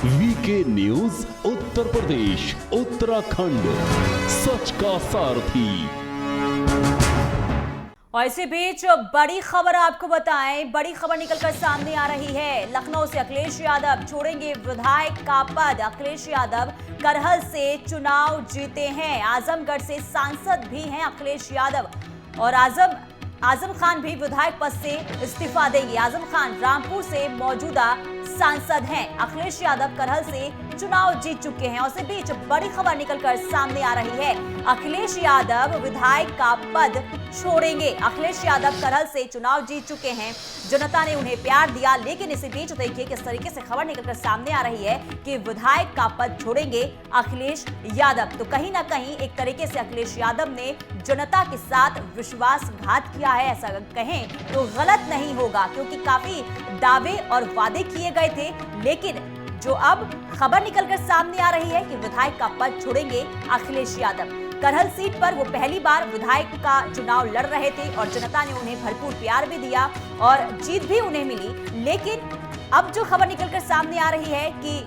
VK news Uttar Pradesh Uttarakhand, सच का सारथी। और इसी बीच बड़ी खबर आपको बताएं, बड़ी खबर निकलकर सामने आ रही है। लखनऊ से अखिलेश यादव छोड़ेंगे विधायक का पद। अखिलेश यादव करहल से चुनाव जीते हैं। आजमगढ़ से सांसद भी हैं अखिलेश यादव और आजम खान भी विधायक पद से इस्तीफा देंगे। आजम खान रामपुर से मौजूदा सांसद हैं। अखिलेश यादव करहल से चुनाव जीत चुके हैं। और इसी बीच बड़ी खबर निकलकर सामने आ रही है, अखिलेश यादव विधायक का पद छोड़ेंगे। अखिलेश यादव करहल से चुनाव जीत चुके हैं, जनता ने उन्हें प्यार दिया, लेकिन इसी बीच देखिए किस तरीके से खबर निकलकर सामने आ रही है कि विधायक का पद छोड़ेंगे अखिलेश यादव। तो कहीं ना कहीं एक तरीके से अखिलेश यादव ने जनता के साथ विश्वासघात किया है, ऐसा कहें तो गलत नहीं होगा, क्योंकि काफी दावे और वादे किए गए थे। लेकिन जो अब खबर निकलकर सामने आ रही है कि विधायक का पद छोड़ेंगे अखिलेश यादव। करहल सीट पर वो पहली बार विधायक का चुनाव लड़ रहे थे और जनता ने उन्हें भरपूर प्यार भी दिया और जीत भी उन्हें मिली। लेकिन अब जो खबर निकलकर सामने आ रही है कि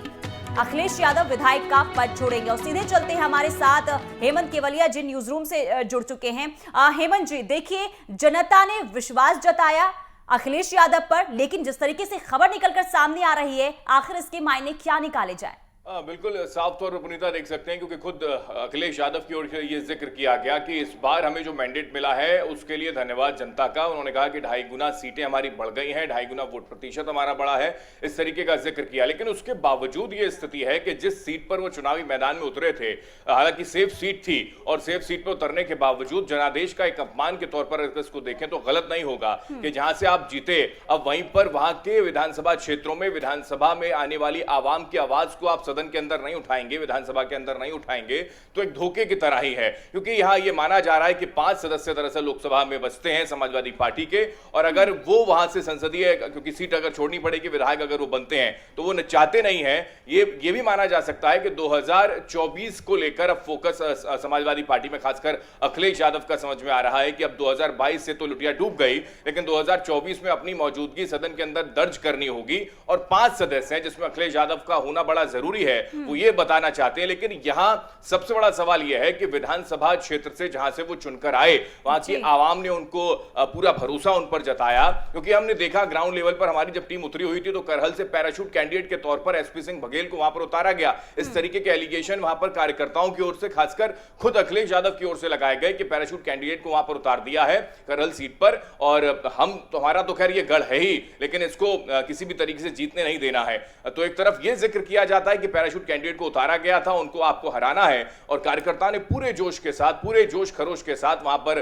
अखिलेश यादव विधायक का पद छोड़ेंगे। और सीधे चलते हैं हमारे साथ हेमंत केवलिया जी न्यूज रूम से जुड़ चुके हैं। हेमंत जी, देखिए जनता ने विश्वास जताया अखिलेश यादव पर, लेकिन जिस तरीके से खबर निकलकर सामने आ रही है, आखिर इसके मायने क्या निकाले जाए? बिल्कुल साफ तौर पर पुनीता देख सकते हैं, क्योंकि खुद अखिलेश यादव की ओर से ये जिक्र किया गया कि इस बार हमें जो मैंडेट मिला है उसके लिए धन्यवाद जनता का। उन्होंने कहा कि 2.5 गुना सीटें हमारी बढ़ गई हैं, 2.5 गुना वोट प्रतिशत हमारा बढ़ा है, इस तरीके का जिक्र किया। लेकिन उसके बावजूद ये स्थिति है कि जिस सीट पर वो चुनावी मैदान में उतरे थे, हालांकि सेफ सीट थी, और सेफ सीट पर उतरने के बावजूद जनादेश का एक अपमान के तौर पर अगर इसको देखें तो गलत नहीं होगा कि जहां से आप जीते, अब वहीं पर वहां के विधानसभा क्षेत्रों में विधानसभा में आने वाली आवाम की आवाज को आप सदन के अंदर नहीं उठाएंगे, विधानसभा के अंदर नहीं उठाएंगे, तो एक धोखे की तरह ही है। क्योंकि यहां यह माना जा रहा है कि 5 सदस्य दरअसल लोकसभा में बचते हैं समाजवादी पार्टी के, और अगर वो वहां से संसदीय, क्योंकि सीट अगर छोड़नी पड़ेगी, विधायक अगर वो बनते हैं तो वो चाहते नहीं है। ये भी माना जा सकता है कि 2024 को लेकर अब फोकस समाजवादी पार्टी में खासकर अखिलेश यादव का समझ में आ रहा है कि अब 2022 से तो लुटिया डूब गई, लेकिन 2024 में अपनी मौजूदगी सदन के अंदर दर्ज करनी होगी। और 5 सदस्य हैं जिसमें अखिलेश यादव का होना बड़ा जरूरी है, वो ये बताना चाहते हैं। लेकिन यहां सबसे बड़ा सवाल यह है कि विधानसभा क्षेत्र से जहां से वो चुनकर आए, वहां की आवाम ने उनको पूरा भरोसा उन पर जताया। क्योंकि हमने देखा ग्राउंड लेवल पर हमारी जब टीम उतरी हुई थी तो करहल से पैराशूट कैंडिडेट के तौर पर एसपी सिंह बघेल को वहां पर उतारा गया। इस तरीके के एलिगेशन वहां पर कार्यकर्ताओं की ओर से, खासकर खुद अखिलेश यादव की ओर से लगाए गए कि पैराशूट कैंडिडेट को वहां पर उतार दिया है करहल सीट पर, और हम तुम्हारा तो खैर ये गढ़ है ही, लेकिन इसको किसी भी तरीके से जीतने नहीं देना है। तो एक तरफ यह जिक्र किया जाता है कि पैराशूट कैंडिडेट को उतारा गया था, उनको आपको हराना है, और कार्यकर्ता ने पूरे जोश के साथ, पूरे जोश खरोश के साथ वहां पर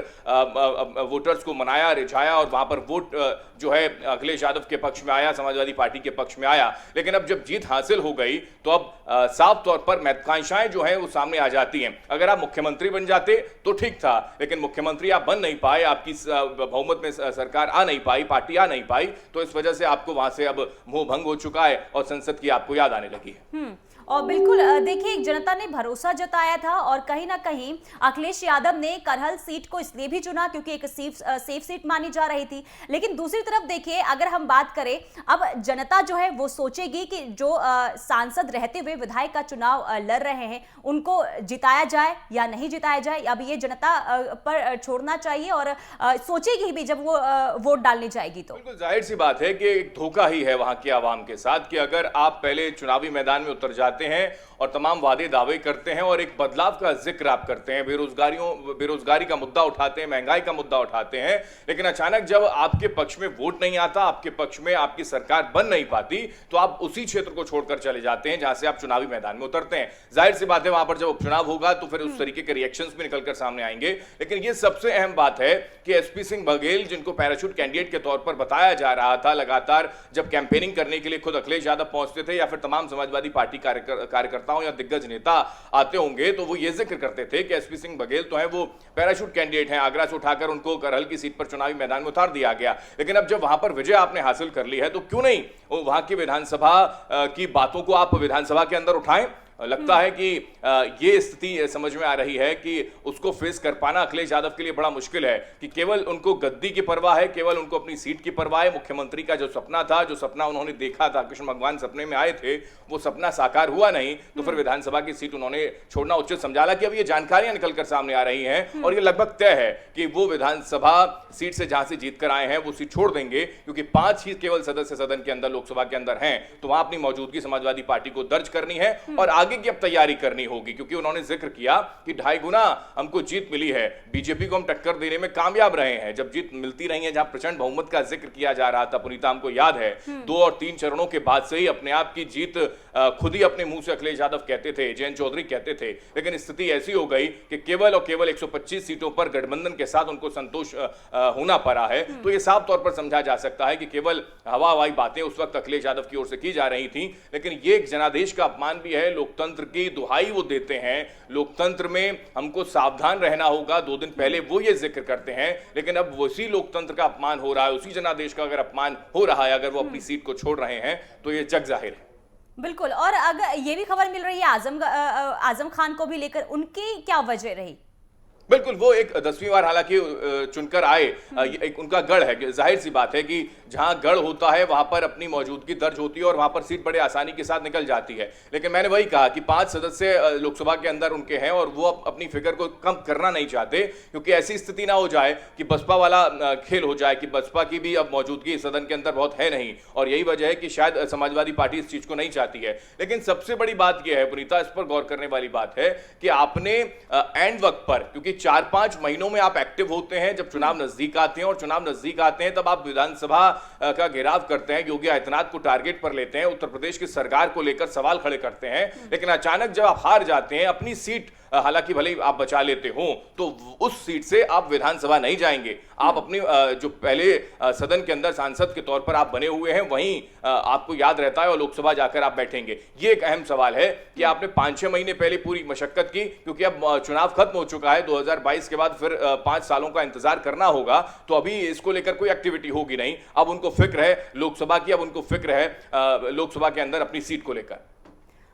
वोटर्स को मनाया, रिझाया, और वहां पर वोट जो है अखिलेश यादव के पक्ष में आया, समाजवादी पार्टी के पक्ष में आया। लेकिन अब जब जीत हासिल हो गई तो अब साफ तौर पर महत्वाकांक्षाएं जो है वो सामने आ जाती हैं। अगर आप मुख्यमंत्री बन जाते तो ठीक था, लेकिन मुख्यमंत्री आप बन नहीं पाए, आपकी बहुमत में सरकार आ नहीं पाई, पार्टी आ नहीं पाई, तो इस वजह से आपको वहां से अब मोह भंग हो चुका है और संसद की आपको याद आने लगी है। और बिल्कुल देखिए, जनता ने भरोसा जताया था और कहीं ना कहीं अखिलेश यादव ने करहल सीट को इसलिए भी चुना क्योंकि एक सेफ सीट मानी जा रही थी। लेकिन दूसरी तरफ देखिए, अगर हम बात करें, अब जनता जो है वो सोचेगी कि जो सांसद रहते हुए विधायक का चुनाव लड़ रहे हैं उनको जिताया जाए या नहीं जिताया जाए। अब ये जनता पर छोड़ना चाहिए और सोचेगी भी जब वो वोट डालने जाएगी। तो बिल्कुल जाहिर सी बात है कि एक धोखा ही है वहां की आवाम के साथ कि अगर आप पहले चुनावी मैदान में उतर जाते हैं और तमाम वादे दावे करते हैं और एक बदलाव का जिक्र आप करते हैं, बेरोजगारी का मुद्दा उठाते हैं, महंगाई का मुद्दा उठाते हैं, लेकिन अचानक जब आपके पक्ष में वोट नहीं आता, आपके पक्ष में आपकी सरकार बन नहीं पाती, तो आप उसी क्षेत्र को छोड़कर चले जाते हैं जहां से आप चुनावी मैदान में उतरते हैं। जाहिर सी बात है वहां पर जब उपचुनाव होगा तो फिर उस तरीके के रिएक्शंस भी निकलकर सामने आएंगे। लेकिन यह सबसे अहम बात है कि एसपी सिंह बघेल, जिनको पैराशूट कैंडिडेट के तौर पर बताया जा रहा था, लगातार जब कैंपेनिंग करने के लिए खुद अखिलेश यादव पहुंचते थे या फिर तमाम समाजवादी पार्टी कार्यकर्ताओं या दिग्गज नेता आते होंगे, तो वो ये जिक्र करते थे कि एसपी सिंह बघेल तो है वो पैराशूट कैंडिडेट हैं, आगरा से उठाकर उनको करहल की सीट पर चुनावी मैदान में उतार दिया गया। लेकिन अब जब वहां पर विजय आपने हासिल कर ली है तो क्यों नहीं वहां की विधानसभा की बातों को आप विधानसभा के अंदर उठाएं, लगता है कि ये स्थिति समझ में आ रही है कि उसको फेस कर पाना अखिलेश यादव के लिए बड़ा मुश्किल है कि केवल उनको गद्दी की परवाह है, केवल उनको अपनी सीट की परवाह है। मुख्यमंत्री का जो सपना था, जो सपना उन्होंने देखा था, कृष्ण भगवान सपने में आए थे, वो सपना साकार हुआ नहीं, तो फिर विधानसभा की सीट उन्होंने छोड़ना उचित समझा। हालांकि अब ये जानकारियां निकलकर सामने आ रही हैं और ये लगभग तय है कि वो विधानसभा सीट से जहां से जीत कर आए हैं वो सीट छोड़ देंगे, क्योंकि 5 ही केवल सदस्य सदन के अंदर, लोकसभा के अंदर हैं, तो वहां अपनी मौजूदगी समाजवादी पार्टी को दर्ज करनी है और आगे की अब तैयारी करनी होगी, क्योंकि उन्होंने जिक्र किया कि 2.5 गुना हमको जीत मिली है, बीजेपी को हम टक्कर देने में कामयाब रहे हैं। जब जीत मिलती रही है, जहां प्रचंड बहुमत का जिक्र किया जा रहा था, पुनीता हमको याद है 2 और 3 चरणों के बाद से ही अपने आप की जीत खुद ही अपने मुंह से अखिलेश यादव कहते थे, जयंत चौधरी कहते थे, लेकिन स्थिति ऐसी हो गई कि केवल और केवल 125 सीटों पर गठबंधन के साथ उनको संतोष होना पड़ा है। तो यह साफ तौर पर समझा जा सकता है कि केवल हवाई बातें उस वक्त अखिलेश यादव की ओर से की जा रही थी, लेकिन यह एक जनादेश का अपमान भी है। लोकतंत्र की दुहाई वो देते हैं, लोकतंत्र में हमको सावधान रहना होगा, 2 दिन पहले वो ये जिक्र करते हैं, लेकिन अब उसी लोकतंत्र का अपमान हो रहा है, उसी जनादेश का अगर अपमान हो रहा है, अगर वो अपनी सीट को छोड़ रहे हैं, तो ये जग जाहिर है। बिल्कुल। और अगर ये भी खबर मिल रही है आजम खान को भी लेकर, उनकी क्या वजह रही? बिल्कुल, वो एक 10वीं बार हालांकि चुनकर आए, एक उनका गढ़ है। जाहिर सी बात है कि जहां गढ़ होता है वहां पर अपनी मौजूदगी दर्ज होती है और वहां पर सीट बड़े आसानी के साथ निकल जाती है। लेकिन मैंने वही कहा कि 5 सदस्य लोकसभा के अंदर उनके हैं और वो अपनी फिगर को कम करना नहीं चाहते, क्योंकि ऐसी स्थिति ना हो जाए कि बसपा वाला खेल हो जाए कि बसपा की भी अब मौजूदगी सदन के अंदर बहुत है नहीं, और यही वजह है कि शायद समाजवादी पार्टी इस चीज को नहीं चाहती है। लेकिन सबसे बड़ी बात यह है पुनीता, इस पर गौर करने वाली बात है कि आपने एंड वक्त पर, क्योंकि 4-5 महीनों में आप एक्टिव होते हैं, जब चुनाव नजदीक आते हैं और चुनाव नजदीक आते हैं तब आप विधानसभा का घेराव करते हैं, योगी आदित्यनाथ को टारगेट पर लेते हैं, उत्तर प्रदेश की सरकार को लेकर सवाल खड़े करते हैं, लेकिन अचानक जब आप हार जाते हैं, अपनी सीट हालांकि भले ही आप बचा लेते हो, तो उस सीट से आप विधानसभा नहीं जाएंगे। आप अपनी जो पहले सदन के अंदर सांसद के तौर पर आप बने हुए हैं वहीं आपको याद रहता है और लोकसभा जाकर आप बैठेंगे। ये एक अहम सवाल है कि आपने 5-6 महीने पहले पूरी मशक्कत की, क्योंकि अब चुनाव खत्म हो चुका है, 2022 के बाद फिर 5 सालों का इंतजार करना होगा, तो अभी इसको लेकर कोई एक्टिविटी होगी नहीं। अब उनको फिक्र है लोकसभा की, अब उनको फिक्र है लोकसभा के अंदर अपनी सीट को लेकर।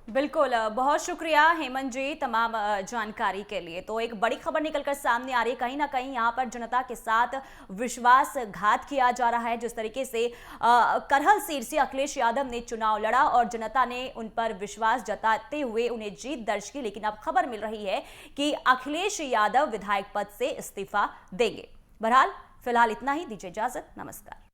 बिल्कुल, बहुत शुक्रिया हेमंत जी तमाम जानकारी के लिए। तो एक बड़ी खबर निकलकर सामने आ रही है, कहीं ना कहीं यहाँ पर जनता के साथ विश्वासघात किया जा रहा है। जिस तरीके से करहल सीट से अखिलेश यादव ने चुनाव लड़ा और जनता ने उन पर विश्वास जताते हुए उन्हें जीत दर्ज की, लेकिन अब खबर मिल रही है कि अखिलेश यादव विधायक पद से इस्तीफा देंगे। बहरहाल फिलहाल इतना ही, दीजिए इजाजत, नमस्कार।